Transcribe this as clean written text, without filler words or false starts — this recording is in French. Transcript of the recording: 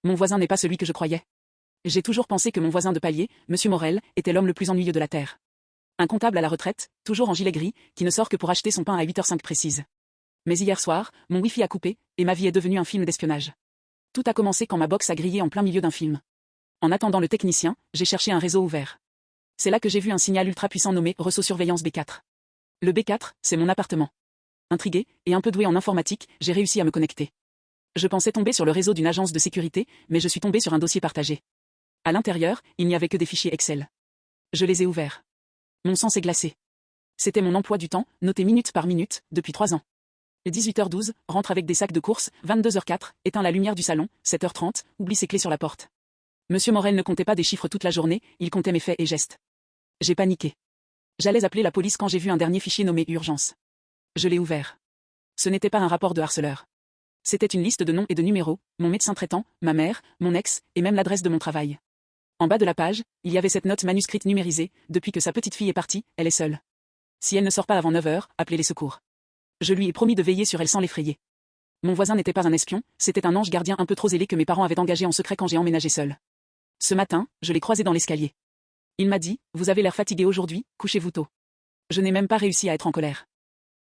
Mon voisin n'est pas celui que je croyais. J'ai toujours pensé que mon voisin de palier, Monsieur Morel, était l'homme le plus ennuyeux de la terre. Un comptable à la retraite, toujours en gilet gris, qui ne sort que pour acheter son pain à 8h05 précise. Mais hier soir, mon wifi a coupé, et ma vie est devenue un film d'espionnage. Tout a commencé quand ma box a grillé en plein milieu d'un film. En attendant le technicien, j'ai cherché un réseau ouvert. C'est là que j'ai vu un signal ultra puissant nommé Reço Surveillance B4. Le B4, c'est mon appartement. Intrigué, et un peu doué en informatique, j'ai réussi à me connecter. Je pensais tomber sur le réseau d'une agence de sécurité, mais je suis tombé sur un dossier partagé. À l'intérieur, il n'y avait que des fichiers Excel. Je les ai ouverts. Mon sang s'est glacé. C'était mon emploi du temps, noté minute par minute, depuis 3 ans. 18h12, rentre avec des sacs de courses, 22h04, éteint la lumière du salon, 7h30, oublie ses clés sur la porte. Monsieur Morel ne comptait pas des chiffres toute la journée, il comptait mes faits et gestes. J'ai paniqué. J'allais appeler la police quand j'ai vu un dernier fichier nommé Urgence. Je l'ai ouvert. Ce n'était pas un rapport de harceleur. C'était une liste de noms et de numéros, mon médecin traitant, ma mère, mon ex, et même l'adresse de mon travail. En bas de la page, il y avait cette note manuscrite numérisée, depuis que sa petite fille est partie, elle est seule. Si elle ne sort pas avant 9h, appelez les secours. Je lui ai promis de veiller sur elle sans l'effrayer. Mon voisin n'était pas un espion, c'était un ange gardien un peu trop zélé que mes parents avaient engagé en secret quand j'ai emménagé seul. Ce matin, je l'ai croisé dans l'escalier. Il m'a dit, vous avez l'air fatigué aujourd'hui, couchez-vous tôt. Je n'ai même pas réussi à être en colère.